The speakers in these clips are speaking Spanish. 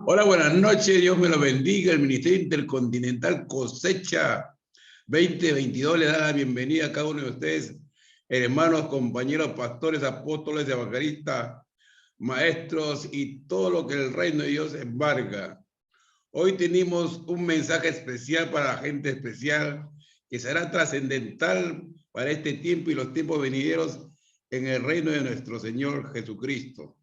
Hola, buenas noches, Dios me lo bendiga. El Ministerio Intercontinental Cosecha 2022 le da la bienvenida a cada uno de ustedes, hermanos, compañeros, pastores, apóstoles, evangelistas, maestros y todo lo que el reino de Dios embarga. Hoy tenemos un mensaje especial para la gente especial que será trascendental para este tiempo y los tiempos venideros en el reino de nuestro Señor Jesucristo.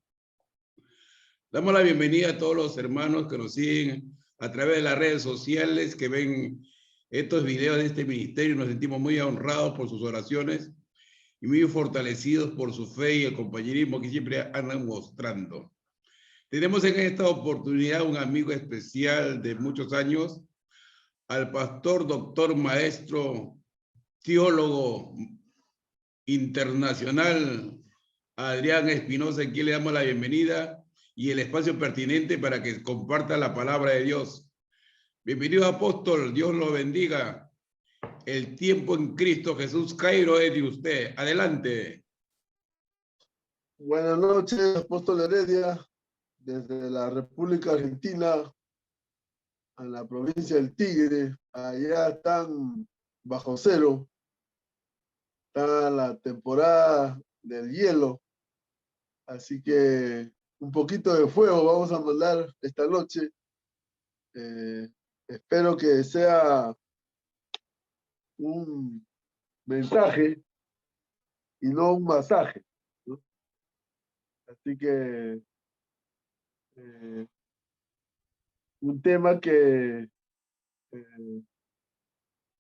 Damos la bienvenida a todos los hermanos que nos siguen a través de las redes sociales, que ven estos videos de este ministerio. Nos sentimos muy honrados por sus oraciones y muy fortalecidos por su fe y el compañerismo que siempre andan mostrando. Tenemos en esta oportunidad un amigo especial de muchos años, al pastor, doctor, maestro, teólogo internacional, Adrián Espinosa, a quien le damos la bienvenida y el espacio pertinente para que comparta la palabra de Dios. Bienvenido, apóstol, Dios lo bendiga. El tiempo en Cristo Jesús, Cairo, es de usted. Adelante. Buenas noches, apóstol Heredia, desde la República Argentina, a la provincia del Tigre. Allá están bajo cero, está la temporada del hielo, así que un poquito de fuego vamos a mandar esta noche. Espero que sea un mensaje y no un masaje, ¿no? Así que un tema que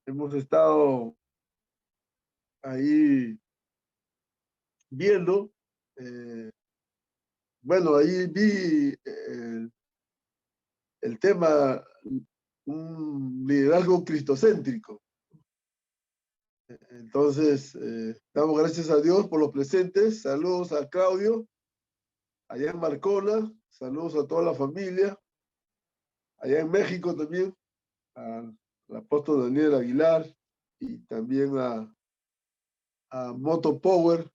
hemos estado ahí viendo. Bueno, ahí vi el tema, un liderazgo cristocéntrico. Entonces, damos gracias a Dios por los presentes. Saludos a Claudio, allá en Marcona. Saludos a toda la familia. Allá en México también, al apóstol Daniel Aguilar y también a Moto Power,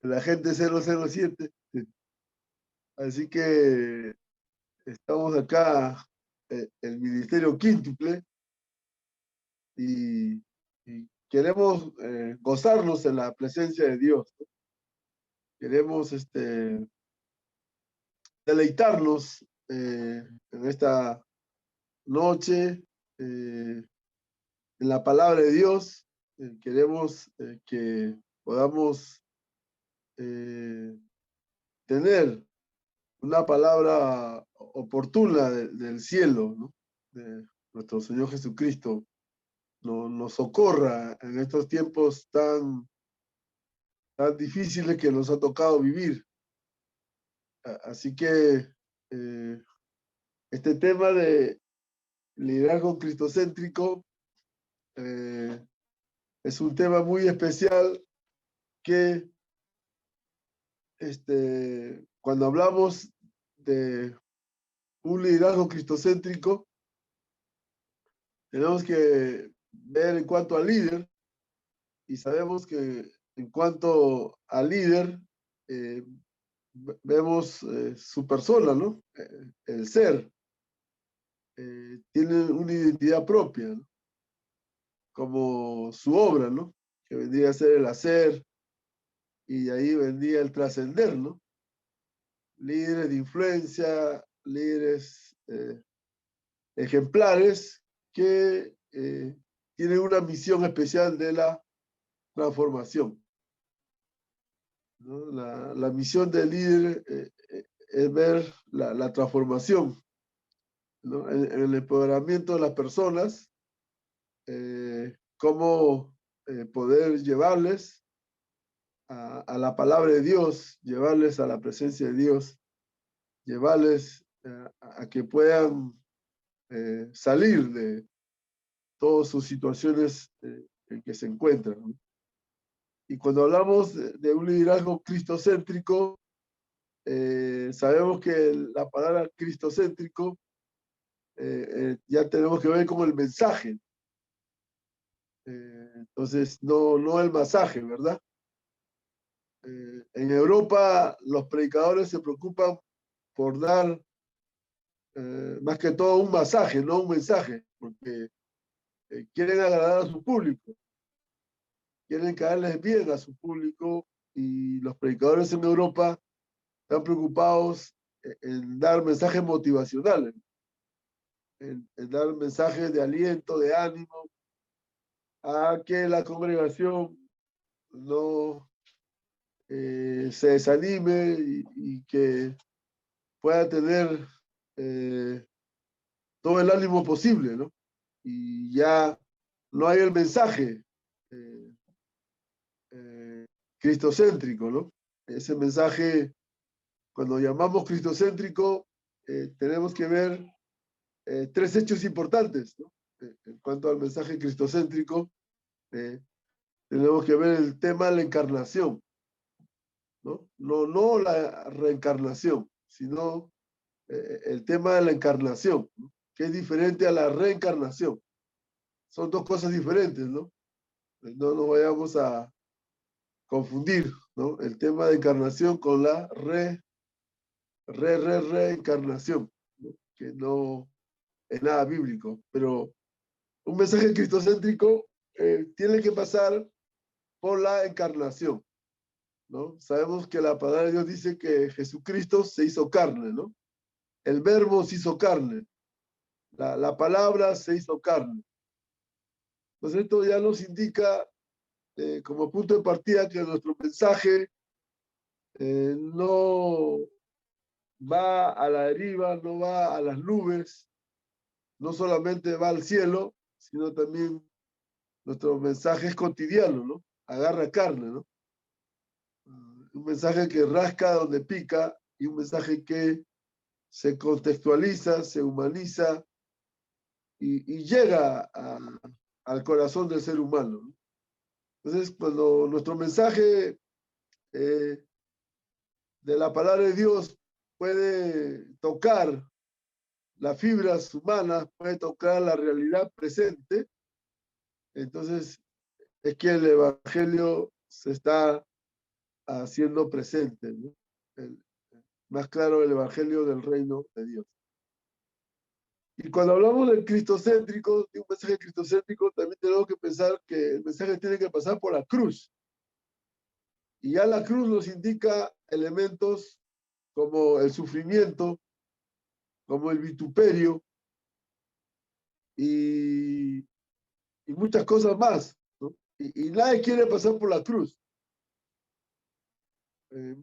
la gente 007. Así que estamos acá, el Ministerio Quíntuple, y queremos gozarnos en la presencia de Dios, ¿no? Queremos deleitarnos en esta noche en la palabra de Dios. Queremos que podamos tener una palabra oportuna del cielo, ¿no? De nuestro Señor Jesucristo nos socorra en estos tiempos tan difíciles que nos ha tocado vivir. Así que este tema de liderazgo cristocéntrico es un tema muy especial que cuando hablamos de un liderazgo cristocéntrico, tenemos que ver en cuanto al líder, y sabemos que en cuanto al líder, vemos su persona, ¿no? El ser. Tiene una identidad propia, ¿no? Como su obra, ¿no? Que vendría a ser el hacer, y de ahí vendría el trascender, ¿no? Líderes de influencia, líderes ejemplares que tienen una misión especial de la transformación, ¿no? La misión del líder es ver la transformación, ¿no? En el empoderamiento de las personas, cómo poder llevarles a la palabra de Dios, llevarles a la presencia de Dios, llevarles a que puedan salir de todas sus situaciones en que se encuentran, ¿no? Y cuando hablamos de un liderazgo cristocéntrico, sabemos que la palabra cristocéntrico ya tenemos que ver como el mensaje. Entonces, no el masaje, ¿verdad? En Europa los predicadores se preocupan por dar más que todo un masaje, no un mensaje, porque quieren agradar a su público, quieren caerles bien a su público, y los predicadores en Europa están preocupados en dar mensajes motivacionales, en dar mensajes de aliento, de ánimo, a que la congregación no se desanime y que pueda tener todo el ánimo posible, ¿no? Y ya no hay el mensaje cristocéntrico, ¿no? Ese mensaje, cuando llamamos cristocéntrico, tenemos que ver tres hechos importantes, ¿no? En cuanto al mensaje cristocéntrico, tenemos que ver el tema de la encarnación, ¿no? No la reencarnación, sino el tema de la encarnación, ¿no? Que es diferente a la reencarnación. Son dos cosas diferentes, ¿no? No nos vayamos a confundir, ¿no? El tema de encarnación con la reencarnación, ¿no? Que no es nada bíblico, pero un mensaje cristocéntrico tiene que pasar por la encarnación, ¿no? Sabemos que la palabra de Dios dice que Jesucristo se hizo carne, ¿no? El verbo se hizo carne, la palabra se hizo carne. Entonces esto ya nos indica como punto de partida que nuestro mensaje no va a la deriva, no va a las nubes, no solamente va al cielo, sino también nuestro mensaje es cotidiano, ¿no? Agarra carne, ¿no? Un mensaje que rasca donde pica y un mensaje que se contextualiza, se humaniza y llega al corazón del ser humano, ¿no? Entonces, cuando nuestro mensaje de la palabra de Dios puede tocar las fibras humanas, puede tocar la realidad presente, entonces es que el Evangelio se está haciendo presente, ¿no? Más claro, el Evangelio del reino de Dios. Y cuando hablamos del cristocéntrico, de un mensaje cristocéntrico, también tenemos que pensar que el mensaje tiene que pasar por la cruz. Y ya la cruz nos indica elementos como el sufrimiento, como el vituperio y muchas cosas más, ¿no? Y nadie quiere pasar por la cruz.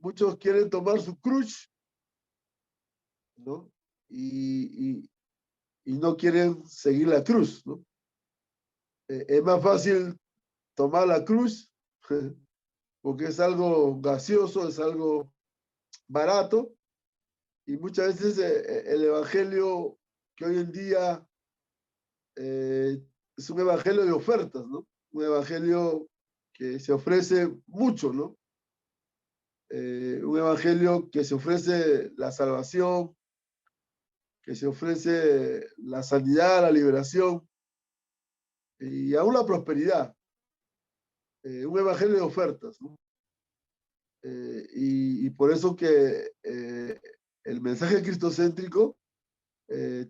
Muchos quieren tomar su cruz, ¿no? Y no quieren seguir la cruz, ¿no? Es más fácil tomar la cruz porque es algo gaseoso, es algo barato, y muchas veces el evangelio que hoy en día es un evangelio de ofertas, ¿no? Un evangelio que se ofrece mucho, ¿no? Un evangelio que se ofrece la salvación, que se ofrece la sanidad, la liberación y aún la prosperidad. Un evangelio de ofertas, ¿no? Y por eso que el mensaje cristocéntrico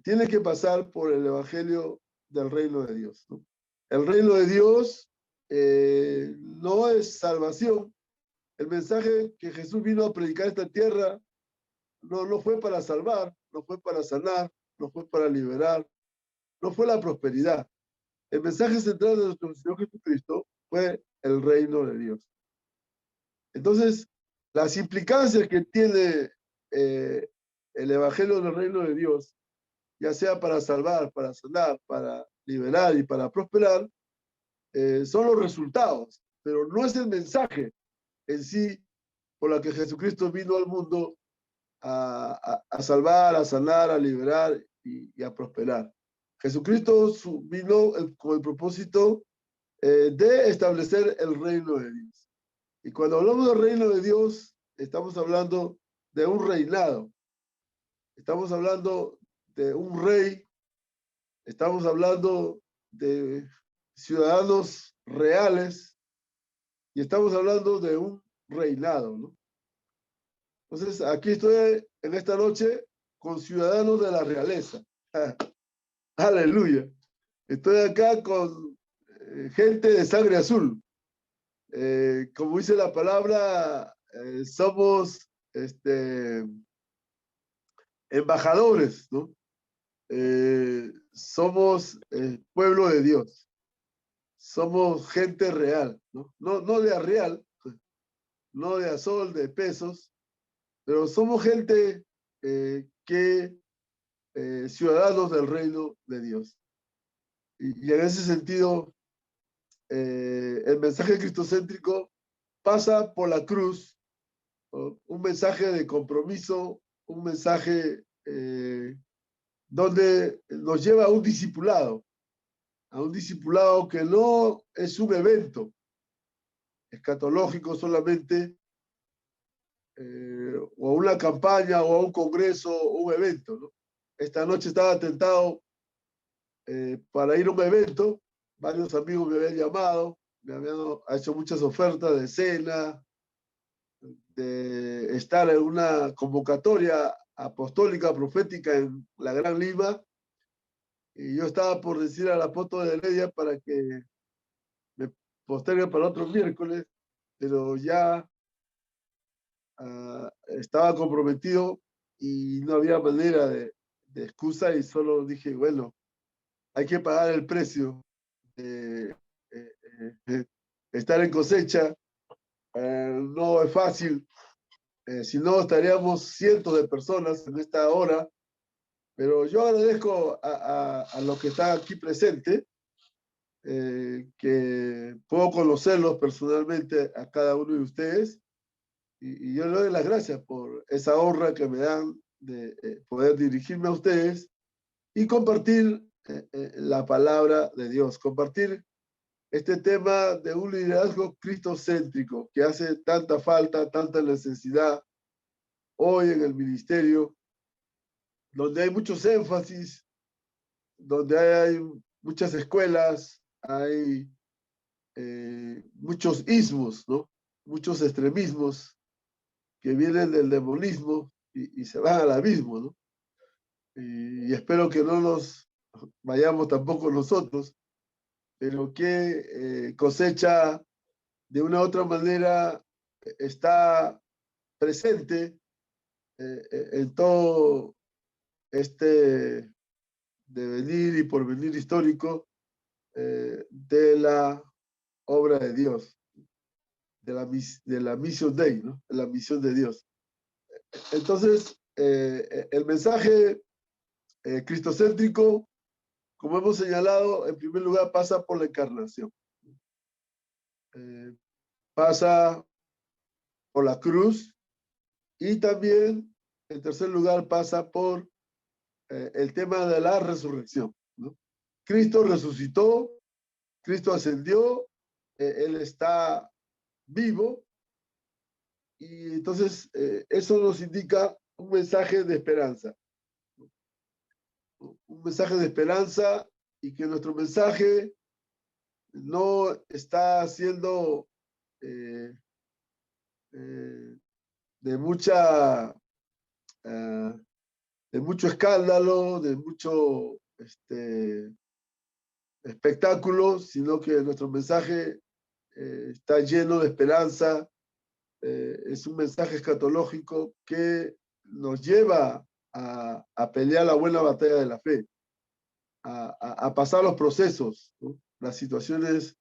tiene que pasar por el evangelio del reino de Dios, ¿no? El reino de Dios no es salvación. El mensaje que Jesús vino a predicar a esta tierra no fue para salvar, no fue para sanar, no fue para liberar, no fue la prosperidad. El mensaje central de nuestro Señor Jesucristo fue el reino de Dios. Entonces, las implicancias que tiene el evangelio del reino de Dios, ya sea para salvar, para sanar, para liberar y para prosperar, son los resultados, pero no es el mensaje en sí por la que Jesucristo vino al mundo a salvar, a sanar, a liberar y a prosperar. Jesucristo vino con el propósito de establecer el reino de Dios. Y cuando hablamos del reino de Dios, estamos hablando de un reinado. Estamos hablando de un rey. Estamos hablando de ciudadanos reales. Y estamos hablando de un reinado, ¿no? Entonces, aquí estoy en esta noche con ciudadanos de la realeza. Aleluya. Estoy acá con gente de sangre azul. Como dice la palabra, somos embajadores, ¿no? Somos pueblo de Dios. Somos gente real, ¿no? No de Arreal, no de Azol, de Pesos, pero somos gente ciudadanos del reino de Dios. Y en ese sentido, el mensaje cristocéntrico pasa por la cruz, ¿no? Un mensaje de compromiso, un mensaje donde nos lleva a un discipulado que no es un evento escatológico solamente, o a una campaña, o a un congreso, o un evento, ¿no? Esta noche estaba tentado para ir a un evento. Varios amigos me habían llamado, me habían hecho muchas ofertas de cena, de estar en una convocatoria apostólica, profética en la Gran Lima, y yo estaba por decir al apóstol de Heredia para que me postergue para otro miércoles, pero ya estaba comprometido y no había manera de excusa, y solo dije, bueno, hay que pagar el precio de estar en cosecha. No es fácil, si no estaríamos cientos de personas en esta hora, pero yo agradezco a los que están aquí presentes, que puedo conocerlos personalmente a cada uno de ustedes, y yo les doy las gracias por esa honra que me dan de poder dirigirme a ustedes y compartir la palabra de Dios, compartir este tema de un liderazgo cristocéntrico que hace tanta falta, tanta necesidad hoy en el ministerio, donde hay muchos énfasis, donde hay muchas escuelas, hay muchos ismos, ¿no? Muchos extremismos que vienen del demonismo y se van al abismo, ¿no? Y espero que no nos vayamos tampoco nosotros, pero que cosecha de una u otra manera está presente en todo este devenir y porvenir histórico de la obra de Dios, de la misión Dei, ¿no? De la misión de Dios. Entonces, el mensaje cristocéntrico, como hemos señalado, en primer lugar pasa por la encarnación. Pasa por la cruz, y también, en tercer lugar, pasa por el tema de la resurrección, ¿no? Cristo resucitó, Cristo ascendió, Él está vivo, y entonces eso nos indica un mensaje de esperanza. Un mensaje de esperanza, y que nuestro mensaje no está siendo de mucho escándalo, de mucho espectáculo, sino que nuestro mensaje está lleno de esperanza. Es un mensaje escatológico que nos lleva a pelear la buena batalla de la fe, a pasar los procesos, ¿no? Las situaciones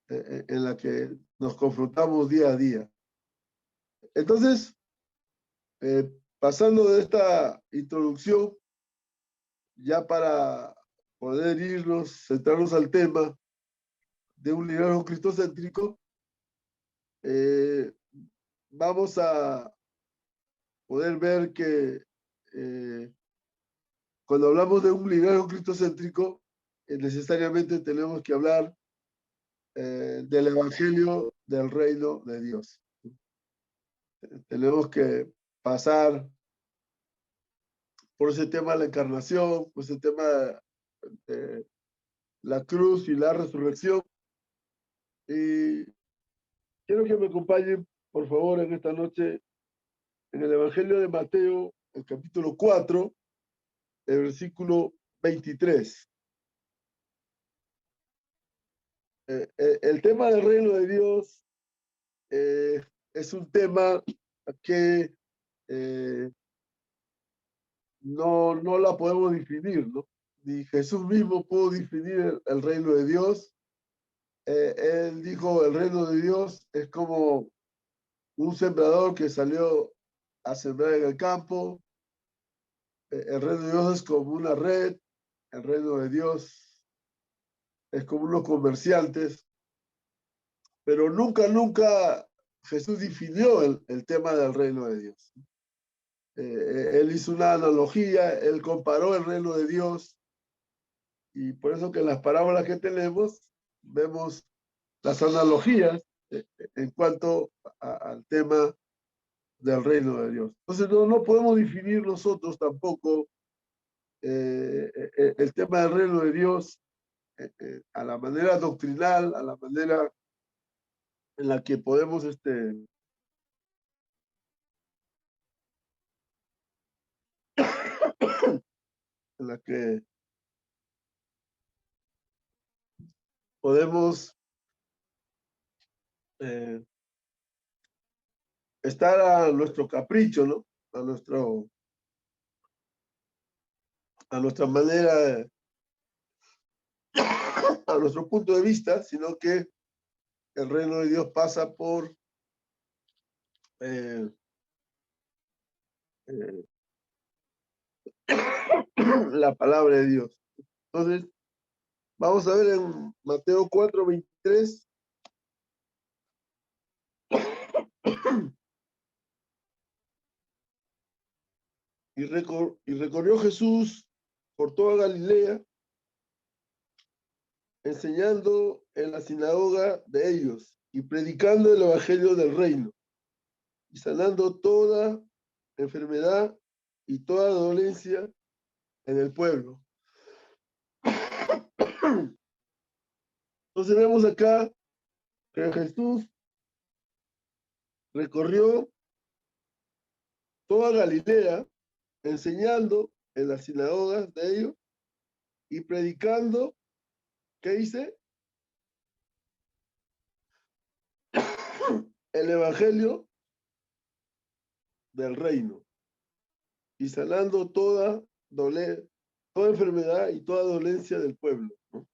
en las que nos confrontamos día a día. Entonces, pasando de esta introducción, ya para poder centrarnos al tema de un liderazgo cristocéntrico, vamos a poder ver que cuando hablamos de un liderazgo cristocéntrico, necesariamente tenemos que hablar del evangelio del reino de Dios. Tenemos que pasar por ese tema de la encarnación, por ese tema de la cruz y la resurrección. Y quiero que me acompañen, por favor, en esta noche en el Evangelio de Mateo, el capítulo 4, el versículo 23. El tema del reino de Dios es un tema que no la podemos definir, ¿no? Ni Jesús mismo pudo definir el reino de Dios. Él dijo, el reino de Dios es como un sembrador que salió a sembrar en el campo. El reino de Dios es como una red. El reino de Dios es como unos comerciantes. Pero nunca Jesús definió el tema del reino de Dios. Él hizo una analogía, él comparó el reino de Dios, y por eso que en las parábolas que tenemos vemos las analogías en cuanto al tema del reino de Dios. Entonces no podemos definir nosotros tampoco el tema del reino de Dios a la manera doctrinal, a la manera en la que podemos en la que podemos estar a nuestro capricho, ¿no? A nuestra manera, a nuestro punto de vista, sino que el reino de Dios pasa por la palabra de Dios. Entonces, vamos a ver en Mateo 4, 23. Y recorrió Jesús por toda Galilea, enseñando en la sinagoga de ellos y predicando el evangelio del reino y sanando toda enfermedad y toda dolencia en el pueblo. Entonces vemos acá que Jesús recorrió toda Galilea, enseñando en las sinagogas de ellos y predicando, ¿qué dice? El evangelio del reino y sanando toda enfermedad y toda dolencia del pueblo, ¿no?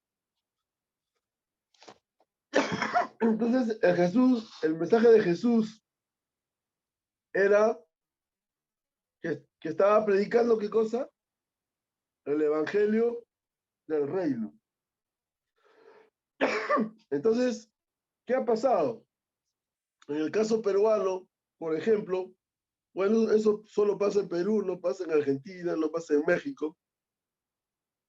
Entonces, el mensaje de Jesús era que estaba predicando, ¿qué cosa? El evangelio del reino. Entonces, ¿qué ha pasado? En el caso peruano, por ejemplo, bueno, eso solo pasa en Perú, no pasa en Argentina, no pasa en México.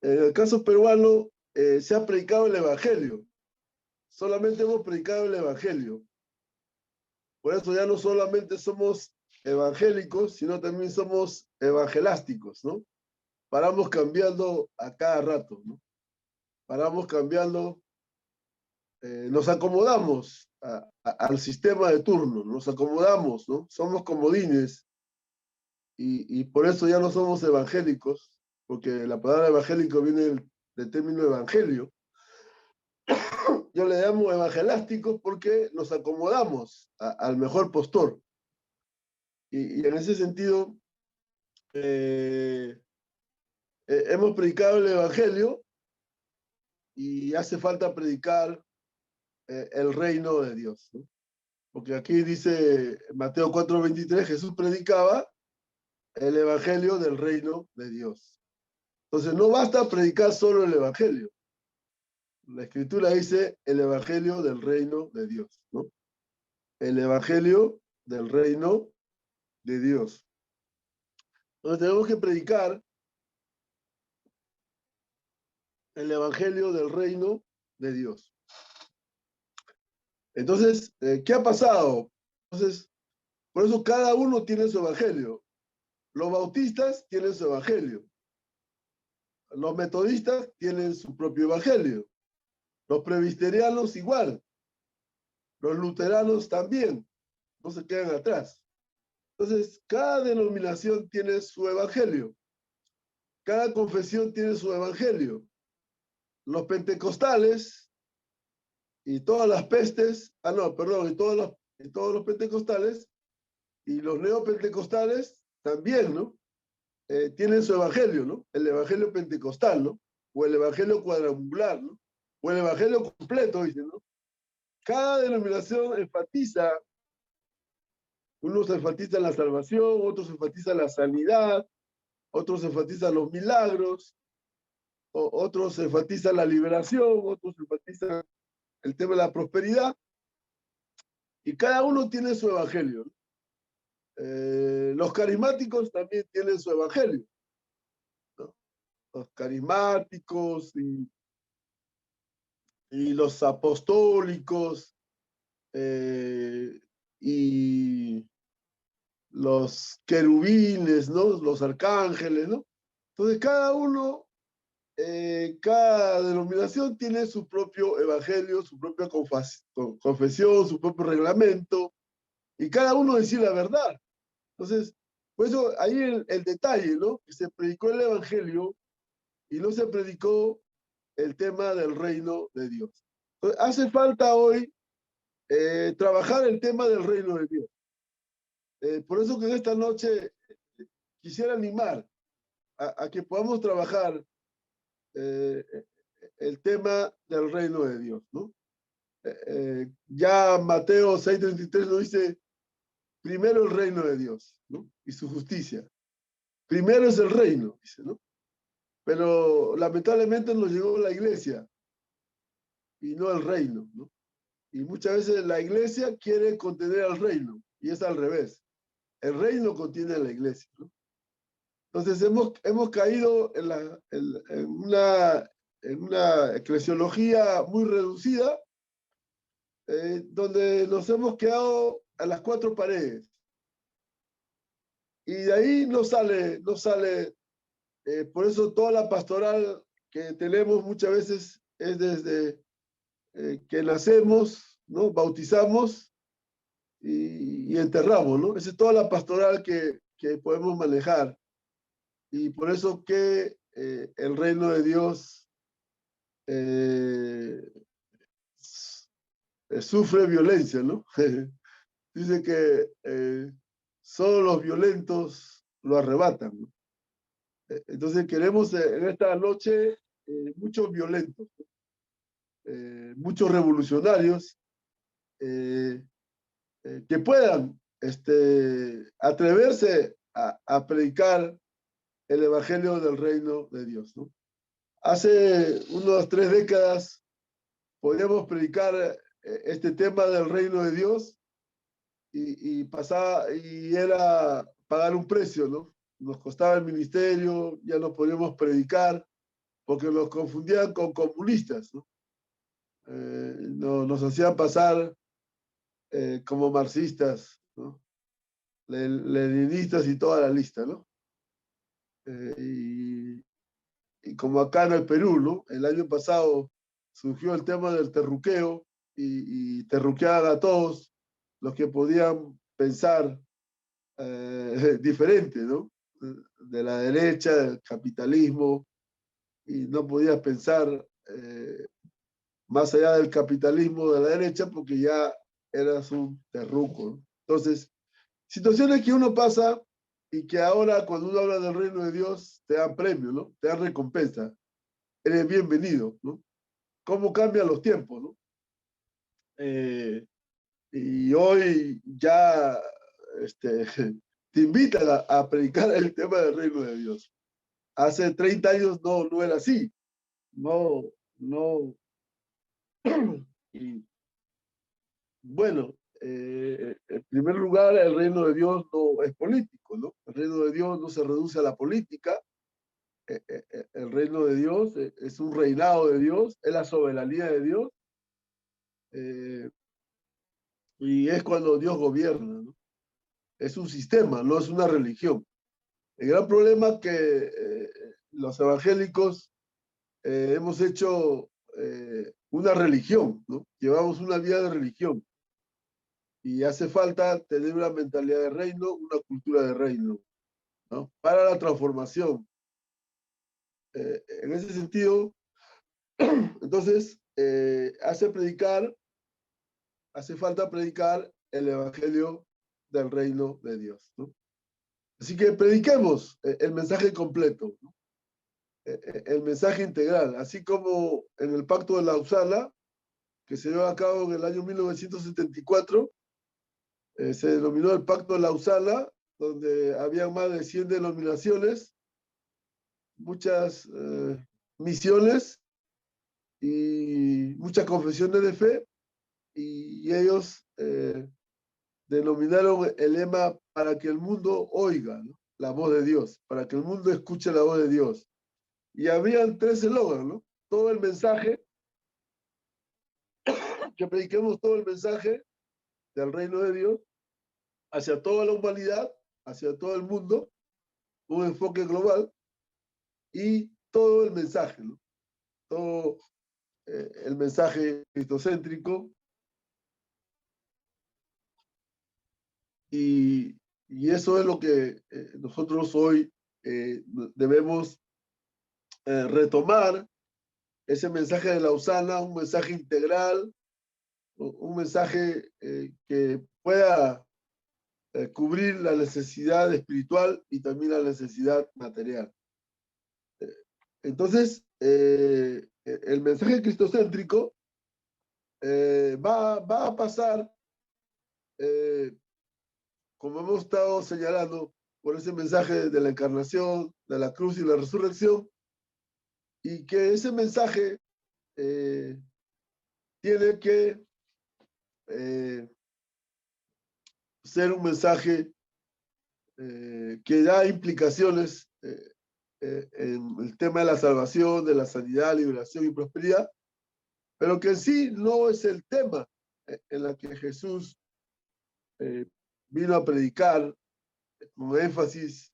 En el caso peruano, se ha predicado el evangelio. Solamente hemos predicado el evangelio. Por eso ya no solamente somos evangélicos, sino también somos evangelásticos, ¿no? Paramos cambiando a cada rato, ¿no? Paramos cambiando, nos acomodamos al sistema de turno, nos acomodamos, ¿no? Somos comodines y por eso ya no somos evangélicos, porque la palabra evangélico viene del término evangelio. Yo le llamo evangelásticos porque nos acomodamos al mejor postor. Y en ese sentido, hemos predicado el evangelio y hace falta predicar el reino de Dios, ¿no? Porque aquí dice Mateo 4:23, Jesús predicaba el evangelio del reino de Dios. Entonces no basta predicar solo el evangelio. La escritura dice el evangelio del reino de Dios, ¿no? El evangelio del reino de Dios. Entonces tenemos que predicar el evangelio del reino de Dios. Entonces, ¿qué ha pasado? Entonces, por eso cada uno tiene su evangelio. Los bautistas tienen su evangelio. Los metodistas tienen su propio evangelio. Los presbiterianos igual. Los luteranos también. No se quedan atrás. Entonces, cada denominación tiene su evangelio. Cada confesión tiene su evangelio. Los pentecostales y todas las pestes, y todos los pentecostales y los neopentecostales también, ¿no? Tienen su evangelio, ¿no? El evangelio pentecostal, ¿no? O el evangelio cuadrangular, ¿no? O el evangelio completo, dicen, ¿no? Cada denominación enfatiza, unos enfatizan la salvación, otros enfatizan la sanidad, otros enfatizan los milagros, otros enfatizan la liberación, otros enfatizan el tema de la prosperidad, y cada uno tiene su evangelio, ¿no? Los carismáticos también tienen su evangelio, ¿no? Los carismáticos y los apostólicos y los querubines, ¿no? Los arcángeles, ¿no? Entonces cada denominación tiene su propio evangelio, su propia confesión, su propio reglamento, y cada uno decide la verdad. Entonces, por eso ahí el detalle, ¿no? Que se predicó el evangelio y no se predicó el tema del reino de Dios. Entonces, hace falta hoy trabajar el tema del reino de Dios. Por eso que en esta noche quisiera animar a que podamos trabajar el tema del reino de Dios, ¿no? Ya Mateo 6:33 nos dice, primero el reino de Dios, ¿no? Y su justicia. Primero es el reino, dice, ¿no? Pero lamentablemente nos llegó la iglesia y no el reino, ¿no? Y muchas veces la iglesia quiere contener al reino y es al revés. El reino contiene a la iglesia, ¿no? Entonces hemos caído en una eclesiología muy reducida, donde nos hemos quedado a las cuatro paredes. Y de ahí no sale, por eso toda la pastoral que tenemos muchas veces es desde que nacemos, ¿no? Bautizamos y enterramos, ¿no? Esa es toda la pastoral que podemos manejar. Y por eso que el reino de Dios sufre violencia, ¿no? Dice que solo los violentos lo arrebatan, ¿no? Entonces queremos en esta noche muchos violentos, muchos revolucionarios que puedan atreverse a predicar el evangelio del reino de Dios, ¿no? Hace unas 3 décadas podíamos predicar este tema del reino de Dios y era pagar un precio, ¿no? Nos costaba el ministerio, ya no podíamos predicar porque nos confundían con comunistas, ¿no? Nos hacían pasar como marxistas, ¿no? Leninistas y toda la lista, ¿no? Y como acá en el Perú, ¿no? El año pasado surgió el tema del terruqueo y terruqueaban a todos los que podían pensar diferente, ¿no? De la derecha, del capitalismo, y no podías pensar más allá del capitalismo de la derecha porque ya eras un terruco, ¿no? Entonces, situaciones que uno pasa y que ahora cuando uno habla del reino de Dios te dan premio, ¿no? Te dan recompensa. Eres bienvenido, ¿no? ¿Cómo cambian los tiempos, ¿no? Y hoy ya te invitan a predicar el tema del reino de Dios. Hace 30 años no era así. No. Y bueno, en primer lugar, el reino de Dios no es político, ¿no? El reino de Dios no se reduce a la política. El reino de Dios es un reinado de Dios, es la soberanía de Dios. Y es cuando Dios gobierna, ¿no? Es un sistema, no es una religión. El gran problema es que los evangélicos hemos hecho una religión, ¿no? Llevamos una vida de religión. Y hace falta tener una mentalidad de reino, una cultura de reino, ¿no? Para la transformación. En ese sentido, entonces, hace falta predicar el evangelio del reino de Dios, ¿no? Así que prediquemos el mensaje completo, ¿no? El mensaje integral, así como en el Pacto de Lausana, que se llevó a cabo en el año 1974, se denominó el Pacto de Lausana, donde había más de 100 denominaciones, muchas misiones y muchas confesiones de fe, y ellos denominaron el lema para que el mundo oiga, ¿no? La voz de Dios, para que el mundo escuche la voz de Dios. Y habían 3 eslogans, ¿no? Todo el mensaje, que prediquemos todo el mensaje del reino de Dios hacia toda la humanidad, hacia todo el mundo, un enfoque global, y todo el mensaje, ¿no? Todo el mensaje cristocéntrico, y eso es lo que nosotros hoy debemos retomar, ese mensaje de Lausana, un mensaje integral, un mensaje que pueda cubrir la necesidad espiritual y también la necesidad material. Entonces, el mensaje cristocéntrico va a pasar, como hemos estado señalando, por ese mensaje de la encarnación, de la cruz y la resurrección, y que ese mensaje tiene que ser un mensaje que da implicaciones en el tema de la salvación, de la sanidad, liberación y prosperidad, pero que en sí no es el tema en la que Jesús vino a predicar con énfasis,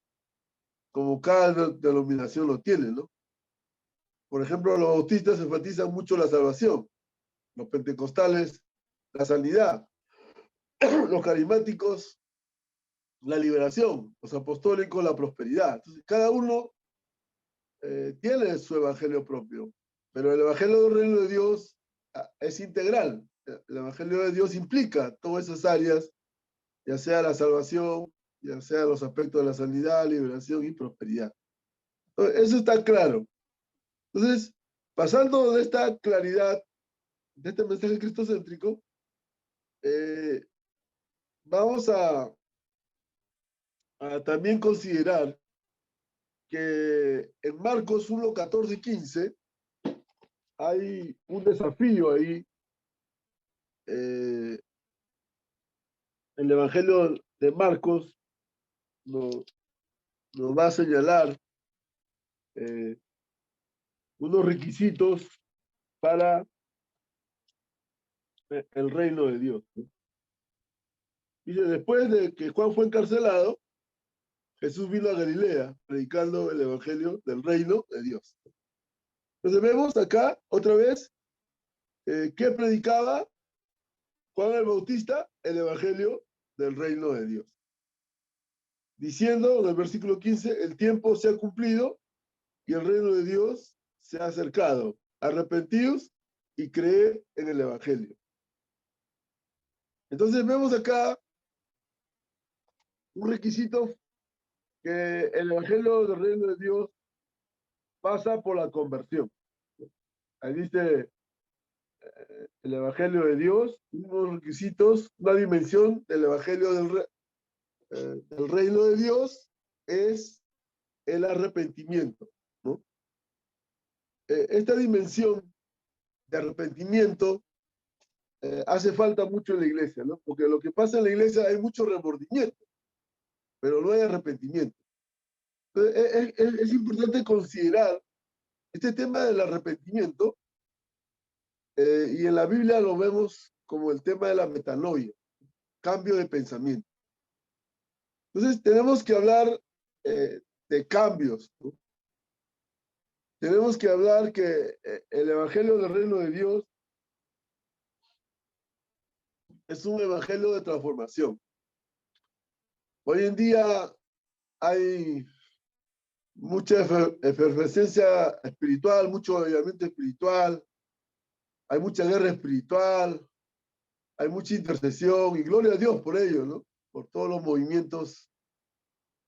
como cada denominación lo tiene, ¿no? Por ejemplo, los bautistas enfatizan mucho la salvación, los pentecostales la sanidad, los carismáticos la liberación, los apostólicos la prosperidad. Entonces, cada uno tiene su evangelio propio, pero el evangelio del reino de Dios es integral. El evangelio de Dios implica todas esas áreas, ya sea la salvación, ya sea los aspectos de la sanidad, liberación y prosperidad. Entonces, eso está claro. Entonces, pasando de esta claridad, de este mensaje cristocéntrico, vamos a también considerar que en Marcos 1, 14 y 15 hay un desafío ahí. El Evangelio de Marcos nos va a señalar unos requisitos para el reino de Dios. Dice, después de que Juan fue encarcelado, Jesús vino a Galilea predicando el Evangelio del reino de Dios. Entonces vemos acá otra vez ¿qué predicaba Juan el Bautista? El Evangelio del reino de Dios. Diciendo en el versículo 15, el tiempo se ha cumplido y el reino de Dios se ha acercado. Arrepentíos y creed en el Evangelio. Entonces vemos acá un requisito, que el Evangelio del reino de Dios pasa por la conversión. Ahí dice el Evangelio de Dios, unos requisitos, una dimensión del Evangelio del reino de Dios es el arrepentimiento, ¿no? Esta dimensión de arrepentimiento hace falta mucho en la iglesia, ¿no? Porque lo que pasa en la iglesia hay mucho remordimiento, pero no hay arrepentimiento. Entonces, es importante considerar este tema del arrepentimiento, y en la Biblia lo vemos como el tema de la metanoia, cambio de pensamiento. Entonces, tenemos que hablar de cambios, ¿no? Tenemos que hablar que el Evangelio del reino de Dios es un evangelio de transformación. Hoy en día hay mucha efervescencia espiritual, mucho avivamiento espiritual, hay mucha guerra espiritual, hay mucha intercesión y gloria a Dios por ello, ¿no? Por todos los movimientos.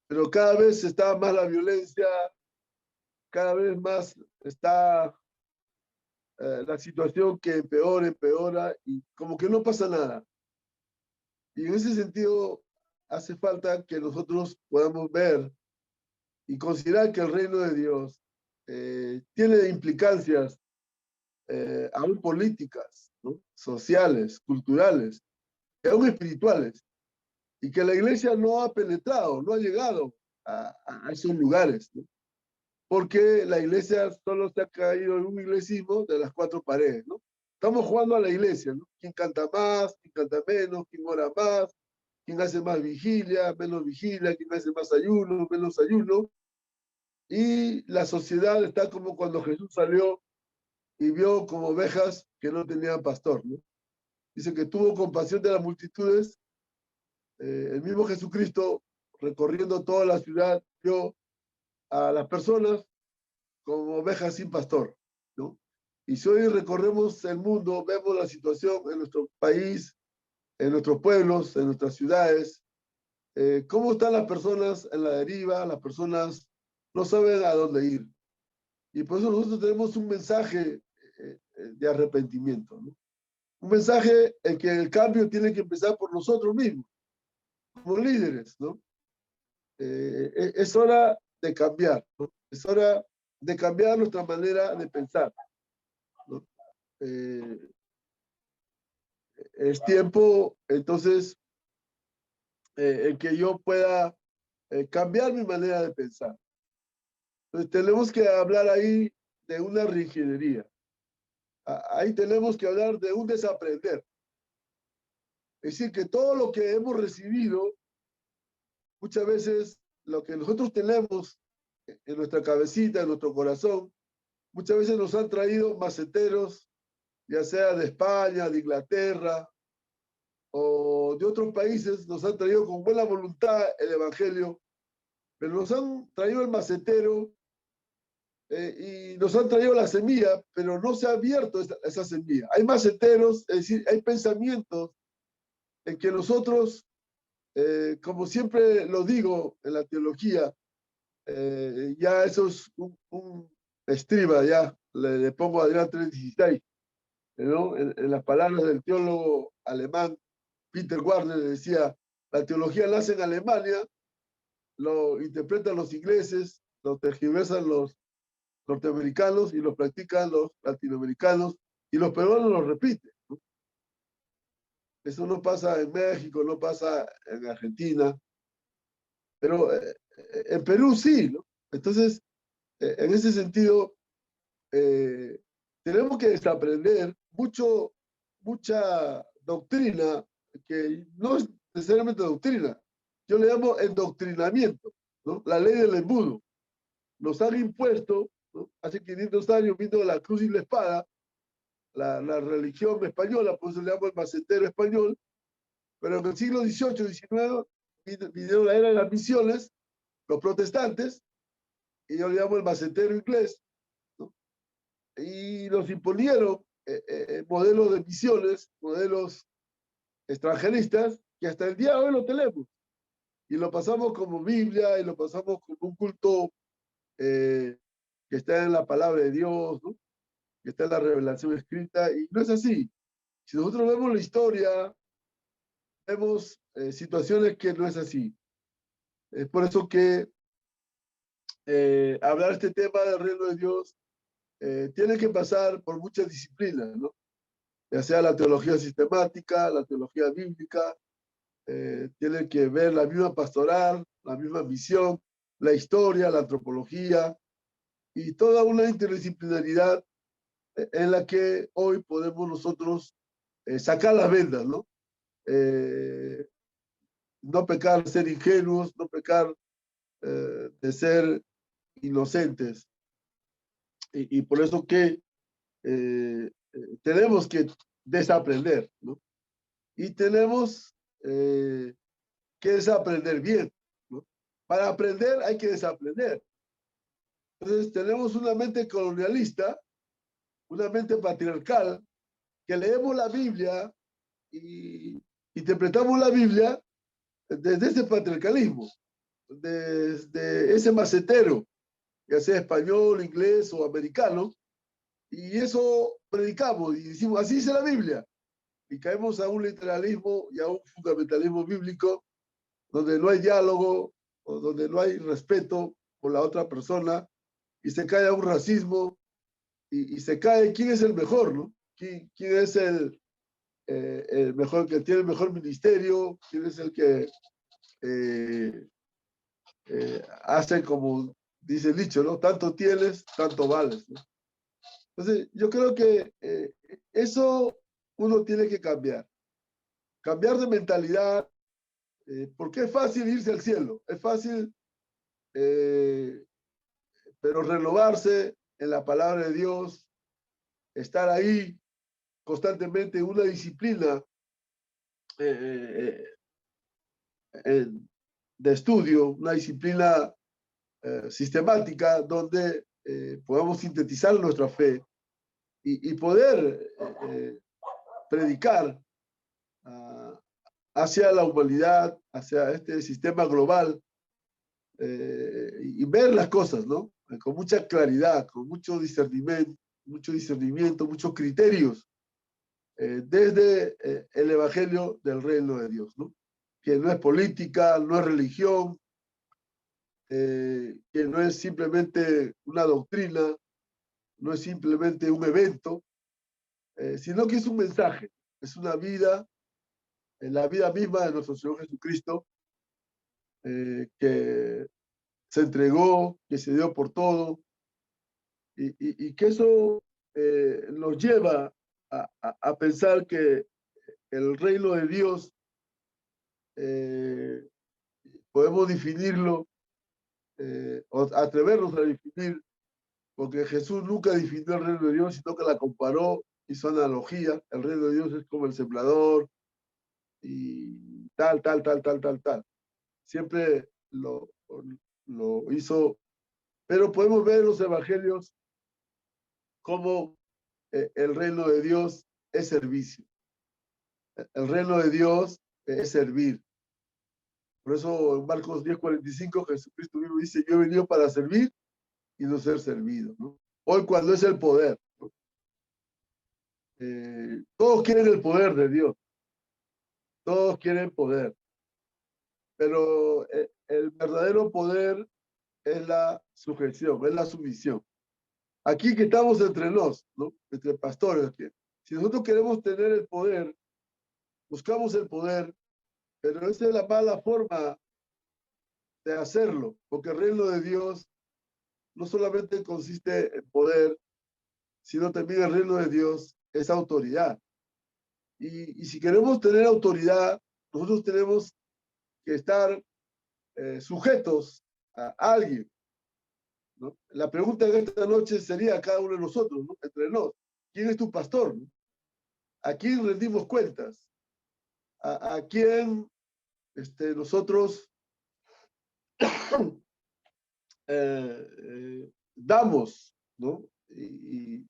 Pero cada vez está más la violencia, cada vez más está la situación que empeora y como que no pasa nada. Y en ese sentido hace falta que nosotros podamos ver y considerar que el reino de Dios tiene implicancias aún políticas, ¿no? Sociales, culturales, y aún espirituales, y que la iglesia no ha penetrado, no ha llegado a esos lugares, ¿no? Porque la iglesia solo se ha caído en un iglesismo de las cuatro paredes, ¿no? Estamos jugando a la iglesia, ¿no? ¿Quién canta más? ¿Quién canta menos? ¿Quién ora más? ¿Quién hace más vigilia? Menos vigilia. ¿Quién hace más ayuno? Menos ayuno. Y la sociedad está como cuando Jesús salió y vio como ovejas que no tenían pastor, ¿no? Dice que tuvo compasión de las multitudes. El mismo Jesucristo, recorriendo toda la ciudad, vio a las personas como ovejas sin pastor, ¿no? Y si hoy recorremos el mundo, vemos la situación en nuestro país, en nuestros pueblos, en nuestras ciudades, cómo están las personas en la deriva, las personas no saben a dónde ir. Y por eso nosotros tenemos un mensaje de arrepentimiento, ¿no? Un mensaje en que el cambio tiene que empezar por nosotros mismos, como líderes, ¿no? Es hora de cambiar, ¿no? Es hora de cambiar nuestra manera de pensar, ¿no? Es tiempo, entonces, en que yo pueda cambiar mi manera de pensar. Entonces, tenemos que hablar ahí de una reingeniería. Ahí tenemos que hablar de un desaprender. Es decir, que todo lo que hemos recibido, muchas veces lo que nosotros tenemos en nuestra cabecita, en nuestro corazón, muchas veces nos han traído maceteros, ya sea de España, de Inglaterra o de otros países, nos han traído con buena voluntad el Evangelio, pero nos han traído el macetero y nos han traído la semilla, pero no se ha abierto esa semilla. Hay maceteros, es decir, hay pensamientos en que nosotros, como siempre lo digo en la teología, ya eso es un estriba, ya le pongo a Adrián 3:16, ¿no? En las palabras del teólogo alemán Peter Warner decía, la teología nace en Alemania, lo interpretan los ingleses, lo tergiversan los norteamericanos y lo practican los latinoamericanos y los peruanos lo repiten, ¿no? Eso no pasa en México, no pasa en Argentina, pero en Perú sí, ¿no? Entonces, en ese sentido, tenemos que desaprender mucha doctrina que no es necesariamente doctrina. Yo le llamo endoctrinamiento, ¿no? La ley del embudo. Nos han impuesto, ¿no? Hace 500 años vino la cruz y la espada, la religión española, por eso le llamo el macetero español, pero en el siglo XVIII, XIX, vinieron la era de las misiones, los protestantes, y yo le llamo el macetero inglés, ¿no? Y nos imponieron modelos de misiones, modelos extranjeristas, que hasta el día de hoy lo tenemos. Y lo pasamos como Biblia, y lo pasamos como un culto que está en la palabra de Dios, ¿no? Que está en la revelación escrita, y no es así. Si nosotros vemos la historia, vemos situaciones que no es así. Es por eso que hablar este tema del reino de Dios tiene que pasar por muchas disciplinas, ¿no? Ya sea la teología sistemática, la teología bíblica, tiene que ver la misma pastoral, la misma misión, la historia, la antropología y toda una interdisciplinaridad en la que hoy podemos nosotros sacar las vendas, ¿no? No pecar, ser ingenuos, no pecar de ser inocentes. Y por eso que tenemos que desaprender, ¿no? y tenemos que desaprender bien, ¿no? Para aprender hay que desaprender. Entonces tenemos una mente colonialista, una mente patriarcal, que leemos la Biblia y interpretamos la Biblia desde ese patriarcalismo, desde ese macetero, ya sea español, inglés o americano, y eso predicamos y decimos, así dice la Biblia, y caemos a un literalismo y a un fundamentalismo bíblico donde no hay diálogo o donde no hay respeto por la otra persona y se cae a un racismo y se cae quién es el mejor, ¿no? ¿Quién es el mejor, que tiene el mejor ministerio? ¿Quién es el que hace como dice el dicho, ¿no? Tanto tienes, tanto vales, ¿no? Entonces, yo creo que eso uno tiene que cambiar. Cambiar de mentalidad, porque es fácil irse al cielo, es fácil, pero renovarse en la palabra de Dios, estar ahí constantemente en una disciplina de estudio, una disciplina sistemática donde podamos sintetizar nuestra fe y poder predicar hacia la humanidad, hacia este sistema global y ver las cosas, ¿no? Con mucha claridad, con mucho discernimiento, muchos criterios desde el Evangelio del Reino de Dios, ¿no? Que no es política, no es religión, que no es simplemente una doctrina, no es simplemente un evento, sino que es un mensaje, es una vida, la vida misma de nuestro Señor Jesucristo, que se entregó, que se dio por todo, y que eso nos lleva a pensar que el reino de Dios podemos definirlo o atrevernos a definir, porque Jesús nunca definió el reino de Dios, sino que la comparó, hizo analogía. El reino de Dios es como el sembrador y tal, tal, tal, tal, tal, tal. Siempre lo hizo, pero podemos ver en los evangelios cómo el reino de Dios es servicio. El reino de Dios es servir. Por eso en Marcos 10:45 Jesucristo mismo dice, yo he venido para servir y no ser servido, ¿no? Hoy cuando es el poder, ¿no? Todos quieren el poder de Dios, todos quieren poder, pero el verdadero poder es la sujeción, es la sumisión. Aquí que estamos entre nos, ¿no? Entre pastores, que si nosotros queremos tener el poder, buscamos el poder, pero esa es la mala forma de hacerlo, porque el reino de Dios no solamente consiste en poder, sino también el reino de Dios es autoridad. Y si queremos tener autoridad, nosotros tenemos que estar sujetos a alguien, ¿no? La pregunta de esta noche sería a cada uno de nosotros, ¿no? Entre nos, ¿quién es tu pastor? ¿No? ¿A quién rendimos cuentas? ¿A quién nosotros damos? ¿No? Y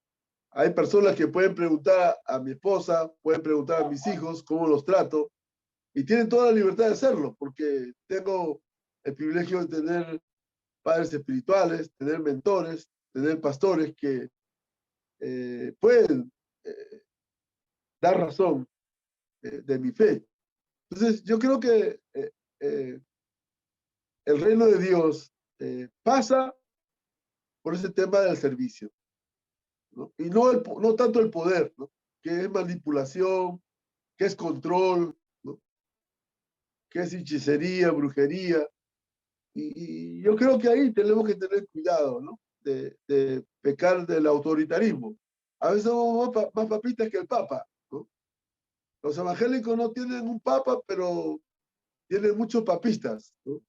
hay personas que pueden preguntar a mi esposa, pueden preguntar a mis hijos cómo los trato, y tienen toda la libertad de hacerlo, porque tengo el privilegio de tener padres espirituales, tener mentores, tener pastores que pueden dar razón de mi fe. Entonces, yo creo que el reino de Dios pasa por ese tema del servicio, ¿no? Y no tanto el poder, ¿no? Que es manipulación, que es control, ¿no? Que es hechicería, brujería. Y yo creo que ahí tenemos que tener cuidado, ¿no? De pecar del autoritarismo. A veces somos más papistas que el Papa, ¿no? Los evangélicos no tienen un Papa, pero tienen muchos papistas, ¿no?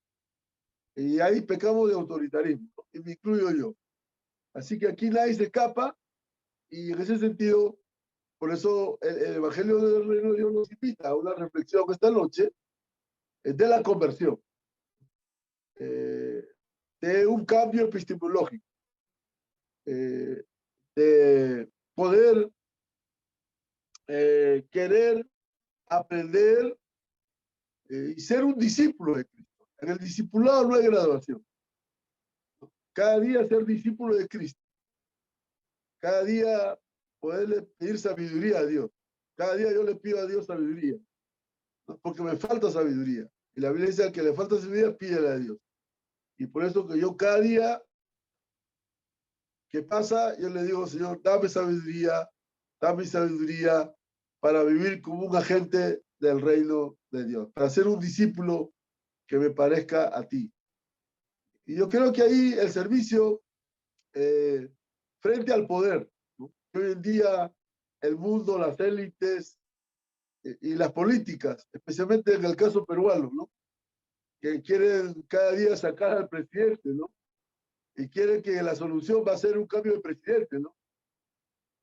Y ahí pecamos de autoritarismo, ¿no? Y me incluyo yo. Así que aquí nadie se escapa y en ese sentido Por eso el Evangelio del Reino de Dios nos invita a una reflexión esta noche de la conversión, de un cambio epistemológico, de poder querer aprender y ser un discípulo de Cristo. En el discipulado no hay graduación. Cada día ser discípulo de Cristo. Cada día poderle pedir sabiduría a Dios. Cada día yo le pido a Dios sabiduría, ¿no? Porque me falta sabiduría. Y la Biblia dice al que le falta sabiduría, pídele a Dios. Y por eso que yo cada día que pasa, yo le digo, Señor, dame sabiduría para vivir como un agente del reino de Dios, para ser un discípulo que me parezca a ti. Y yo creo que ahí el servicio frente al poder, ¿no? Hoy en día el mundo, las élites y las políticas, especialmente en el caso peruano, ¿no? Que quieren cada día sacar al presidente, ¿no? Y quieren que la solución va a ser un cambio de presidente, ¿no?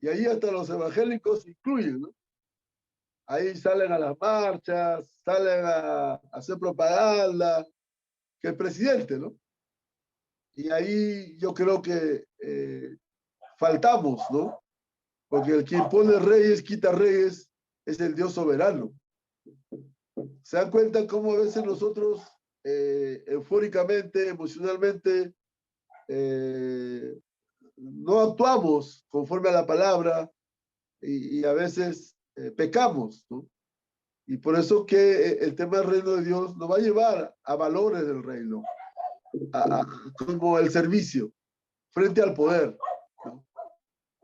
Y ahí hasta los evangélicos incluyen, ¿no? Ahí salen a las marchas, salen a hacer propaganda, que el presidente, ¿no? Y ahí yo creo que faltamos, ¿no? Porque el quien pone reyes, quita reyes, es el Dios soberano. ¿Se dan cuenta cómo a veces nosotros eufóricamente, emocionalmente, no actuamos conforme a la palabra y a veces pecamos, ¿no? Y por eso que el tema del reino de Dios nos va a llevar a valores del reino, como el servicio, frente al poder, ¿no?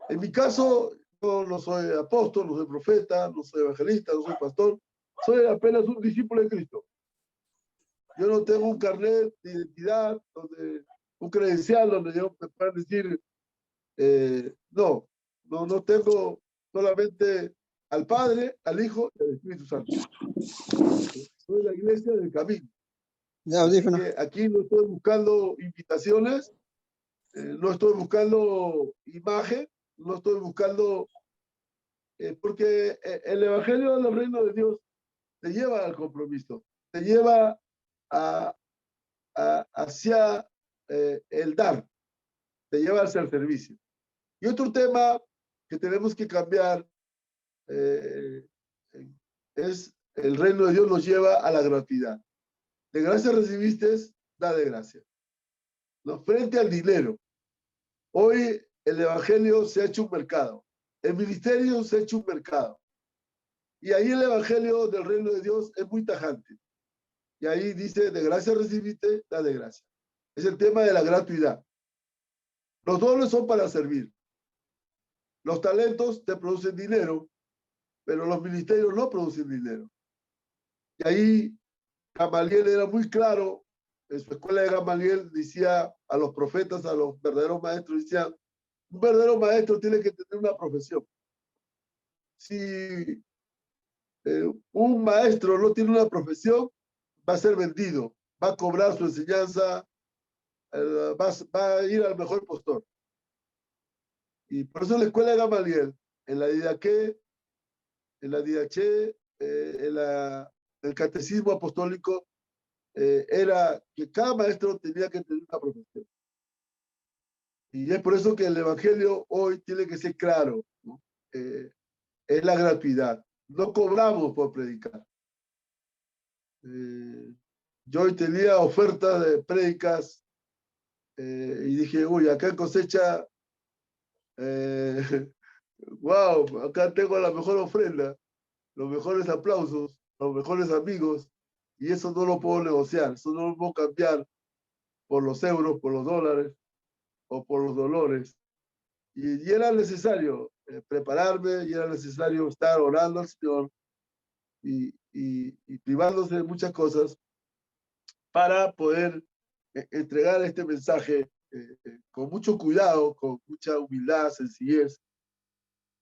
En mi caso, yo no soy apóstol, no soy profeta, no soy evangelista, no soy pastor, soy apenas un discípulo de Cristo. Yo no tengo un carnet de identidad, un credencial donde yo me pueda decir, no tengo solamente al Padre, al Hijo y al Espíritu Santo. Soy la iglesia del camino. Así que aquí no estoy buscando invitaciones, no estoy buscando imagen, no estoy buscando, porque el Evangelio del Reino de Dios te lleva al compromiso, te lleva hacia el dar, te lleva hacia el servicio. Y otro tema que tenemos que cambiar es el reino de Dios nos lleva a la gratuidad. De gracia recibiste, da de gracia. ¿No? Frente al dinero. Hoy el evangelio se ha hecho un mercado. El ministerio se ha hecho un mercado. Y ahí el evangelio del reino de Dios es muy tajante. Y ahí dice, de gracia recibiste, da de gracia. Es el tema de la gratuidad. Los dones son para servir. Los talentos te producen dinero, pero los ministerios no producen dinero. Y ahí Gamaliel era muy claro, en su escuela de Gamaliel decía a los profetas, a los verdaderos maestros, decía, un verdadero maestro tiene que tener una profesión. Si un maestro no tiene una profesión, va a ser vendido, va a cobrar su enseñanza, va a ir al mejor postor. Y por eso la escuela de Gamaliel, en la Didaché, en el catecismo apostólico, era que cada maestro tenía que tener una profesión. Y es por eso que el evangelio hoy tiene que ser claro, ¿no? Es la gratuidad. No cobramos por predicar. Yo hoy tenía ofertas de prédicas y dije, uy, acá en Cosecha, wow, acá tengo la mejor ofrenda, los mejores aplausos, los mejores amigos, y eso no lo puedo negociar, eso no lo puedo cambiar por los euros, por los dólares o por los dolores. Y era necesario prepararme, y era necesario estar orando al Señor y privándose de muchas cosas para poder entregar este mensaje con mucho cuidado, con mucha humildad, sencillez,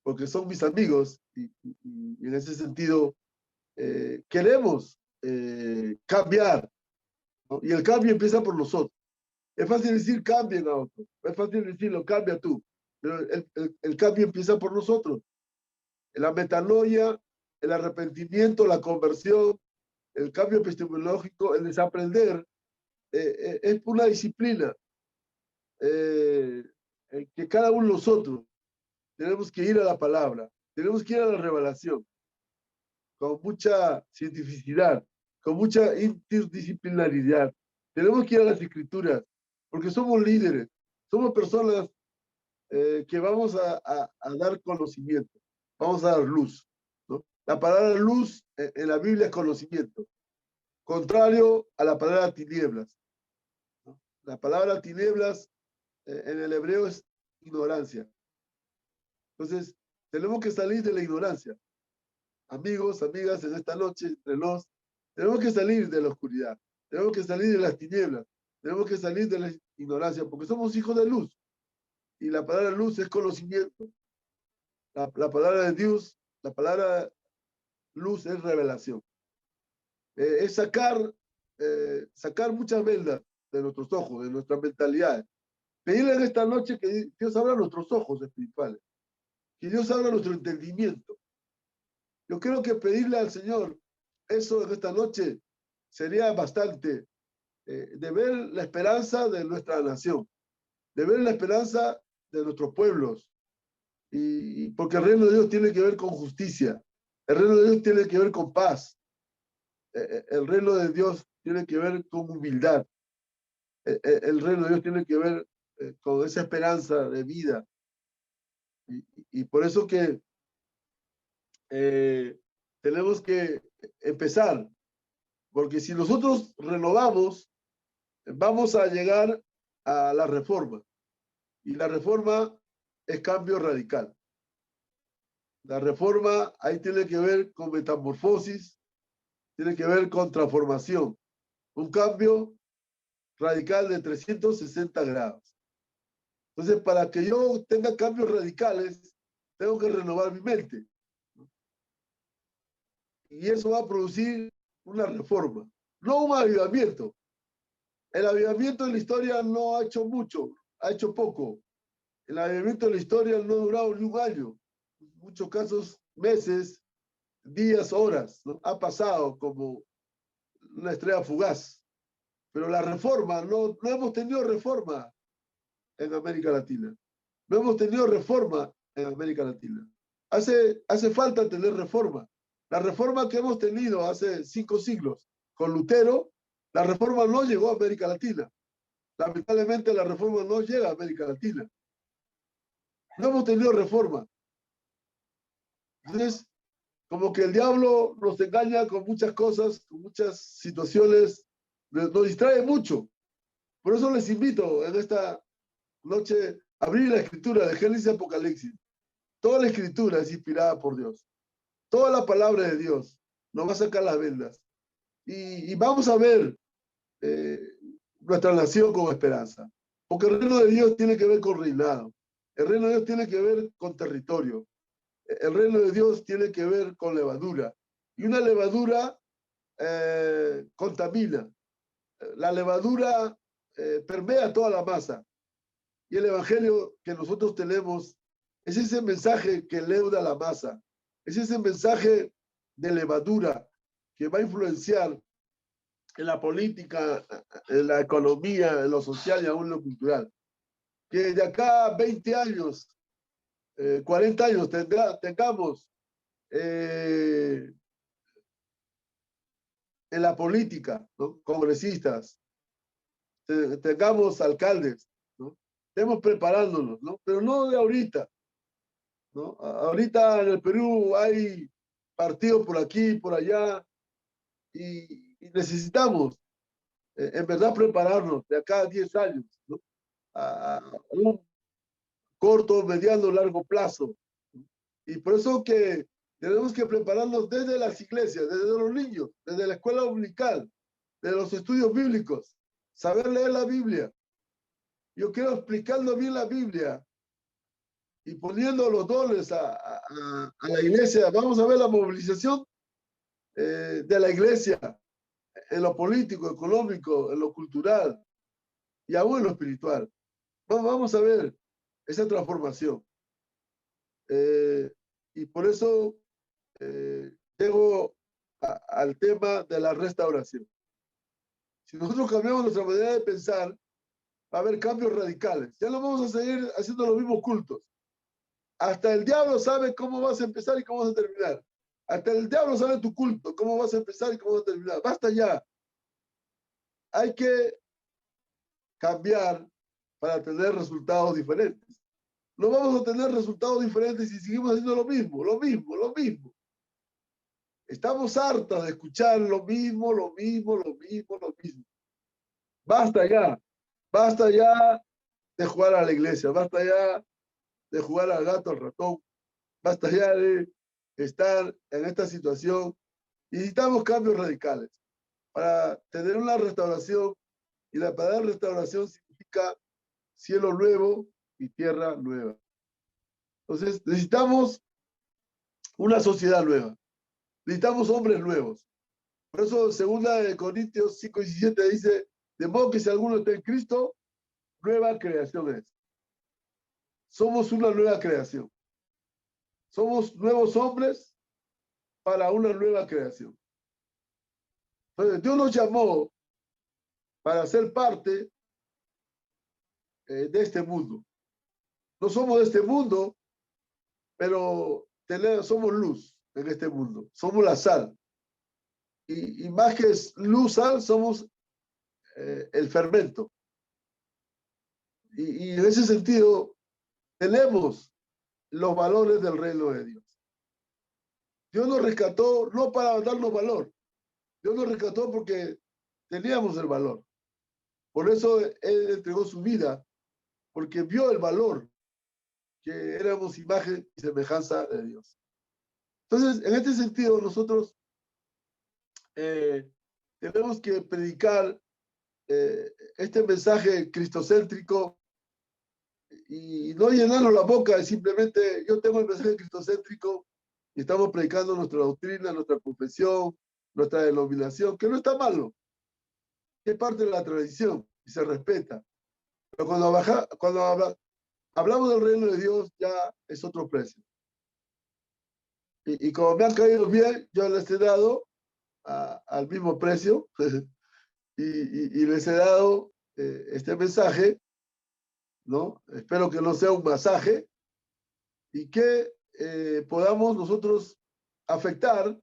porque son mis amigos y en ese sentido queremos cambiar, ¿no? Y el cambio empieza por nosotros. Es fácil decir cambien a otros, es fácil decirlo, cambia tú, pero el cambio empieza por nosotros. La metanoia, el arrepentimiento, la conversión, el cambio epistemológico, el desaprender, es una disciplina que cada uno de nosotros tenemos que ir a la palabra, tenemos que ir a la revelación, con mucha cientificidad, con mucha interdisciplinaridad. Tenemos que ir a las escrituras, porque somos líderes, somos personas que vamos a dar conocimiento, vamos a dar luz, ¿no? La palabra luz en la Biblia es conocimiento, contrario a la palabra tinieblas, ¿no? La palabra tinieblas en el hebreo es ignorancia. Entonces, tenemos que salir de la ignorancia. Amigos, amigas, en esta noche, entre nos, tenemos que salir de la oscuridad, tenemos que salir de las tinieblas, tenemos que salir de la ignorancia, porque somos hijos de luz. Y la palabra luz es conocimiento. La palabra de Dios, la palabra luz es revelación. Es sacar muchas vendas de nuestros ojos, de nuestra mentalidad. Pedirle en esta noche que Dios abra nuestros ojos espirituales, que Dios abra nuestro entendimiento. Yo creo que pedirle al Señor eso en esta noche sería bastante, de ver la esperanza de nuestra nación, de ver la esperanza de nuestros pueblos, y porque el reino de Dios tiene que ver con justicia, el reino de Dios tiene que ver con paz, el reino de Dios tiene que ver con humildad, el reino de Dios tiene que ver con esa esperanza de vida. Y por eso que tenemos que empezar, porque si nosotros renovamos, vamos a llegar a la reforma. Y la reforma es cambio radical. La reforma ahí tiene que ver con metamorfosis, tiene que ver con transformación. Un cambio radical de 360 grados. Entonces, para que yo tenga cambios radicales, tengo que renovar mi mente. Y eso va a producir una reforma, no un avivamiento. El avivamiento en la historia no ha hecho mucho, ha hecho poco. El avivamiento en la historia no ha durado ni un año. En muchos casos, meses, días, horas, ¿no? Ha pasado como una estrella fugaz. Pero la reforma, no hemos tenido reforma en América Latina. No hemos tenido reforma en América Latina. Hace falta tener reforma. La reforma que hemos tenido hace 5 siglos con Lutero, la reforma no llegó a América Latina. Lamentablemente la reforma no llega a América Latina. No hemos tenido reforma. Entonces, como que el diablo nos engaña con muchas cosas, con muchas situaciones, nos distrae mucho. Por eso les invito en esta noche a abrir la escritura de Génesis y Apocalipsis. Toda la escritura es inspirada por Dios. Toda la palabra de Dios nos va a sacar las vendas. Y vamos a ver nuestra nación con esperanza. Porque el reino de Dios tiene que ver con reinado. El reino de Dios tiene que ver con territorio. El reino de Dios tiene que ver con levadura. Y una levadura contamina. La levadura permea toda la masa. Y el evangelio que nosotros tenemos es ese mensaje que leuda la masa. Es ese mensaje de levadura que va a influenciar en la política, en la economía, en lo social y aún en lo cultural. Que de acá a 20 años, 40 años tengamos en la política, ¿no? Congresistas, tengamos alcaldes, ¿no? Estemos preparándonos, ¿no? Pero no de ahorita, ¿no? Ahorita en el Perú hay partidos por aquí, por allá, y necesitamos en verdad prepararnos de acá a 10 años, ¿no? A un corto, mediano, largo plazo. Y por eso que tenemos que prepararnos desde las iglesias, desde los niños, desde la escuela dominical, de los estudios bíblicos, saber leer la Biblia. Yo quiero explicando bien la Biblia y poniendo los dones a la iglesia. Vamos a ver la movilización de la iglesia en lo político, económico, en lo cultural y aún en lo espiritual. Vamos a ver esa transformación. Y por eso llego al tema de la restauración. Si nosotros cambiamos nuestra manera de pensar, va a haber cambios radicales. Ya no vamos a seguir haciendo los mismos cultos. Hasta el diablo sabe cómo vas a empezar y cómo vas a terminar. Hasta el diablo sabe tu culto, cómo vas a empezar y cómo vas a terminar. Basta ya. Hay que cambiar para tener resultados diferentes. No vamos a tener resultados diferentes si seguimos haciendo lo mismo. Estamos hartos de escuchar lo mismo. Basta ya de jugar a la iglesia, basta ya de jugar al gato, al ratón, basta ya de estar en esta situación. Necesitamos cambios radicales para tener una restauración, y la palabra restauración significa cielo nuevo y tierra nueva. Entonces necesitamos una sociedad nueva, necesitamos hombres nuevos. Por eso 2 Corintios 5:17 dice, de modo que si alguno está en Cristo, nueva creación es. Somos una nueva creación. Somos nuevos hombres para una nueva creación. Entonces, Dios nos llamó para ser parte de este mundo. No somos de este mundo, pero somos luz en este mundo. Somos la sal. Y más que luz, sal, somos el fermento. Y en ese sentido, tenemos los valores del reino de Dios. Dios nos rescató no para darnos valor. Dios nos rescató porque teníamos el valor. Por eso Él entregó su vida, porque vio el valor, que éramos imagen y semejanza de Dios. Entonces, en este sentido, nosotros tenemos que predicar este mensaje cristocéntrico y no llenarnos la boca de simplemente yo tengo el mensaje cristocéntrico y estamos predicando nuestra doctrina, nuestra confesión, nuestra denominación, que no está malo, que es parte de la tradición y se respeta. Pero cuando hablamos del reino de Dios, ya es otro precio. Y como me han caído bien, yo les he dado al mismo precio y les he dado este mensaje, ¿no? Espero que no sea un masaje y que podamos nosotros afectar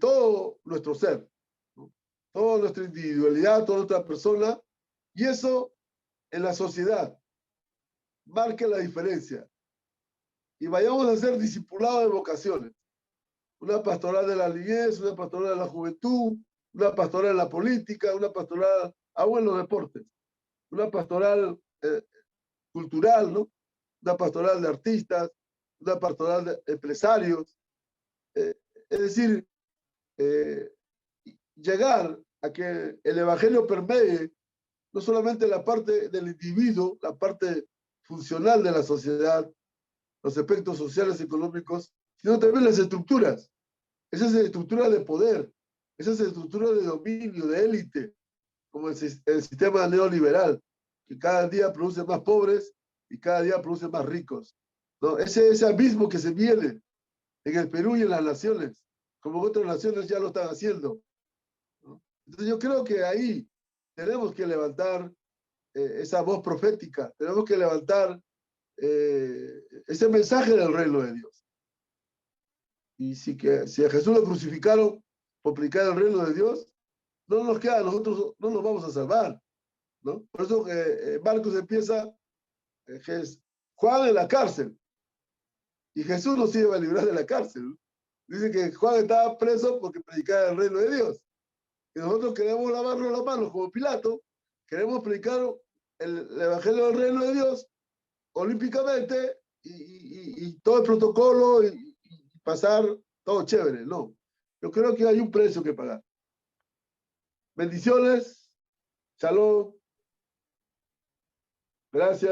todo nuestro ser, ¿no? Toda nuestra individualidad, toda nuestra persona, y eso en la sociedad marque la diferencia. Y vayamos a ser discipulados de vocaciones. Una pastoral de la niñez, una pastoral de la juventud, una pastoral en la política, una pastoral aún en los deportes, una pastoral cultural, ¿no? Una pastoral de artistas, una pastoral de empresarios. Es decir, llegar a que el evangelio permee no solamente la parte del individuo, la parte funcional de la sociedad, los aspectos sociales y económicos, sino también las estructuras, esas estructuras de poder, esas estructuras de dominio, de élite, como el sistema neoliberal, que cada día produce más pobres y cada día produce más ricos, ¿no? Ese abismo que se viene en el Perú y en las naciones, como otras naciones ya lo están haciendo, ¿no? Entonces yo creo que ahí tenemos que levantar esa voz profética, tenemos que levantar ese mensaje del reino de Dios. Y si a Jesús lo crucificaron por predicar el reino de Dios, no nos queda, nosotros no nos vamos a salvar, ¿no? Por eso Marcos empieza, Juan en la cárcel, y Jesús nos iba a librar de la cárcel. Dice que Juan estaba preso porque predicaba el reino de Dios. Y nosotros queremos lavarnos las manos como Pilato, queremos predicar el evangelio del reino de Dios olímpicamente y todo el protocolo y pasar todo chévere. No, yo creo que hay un precio que pagar. Bendiciones, shalom, gracias.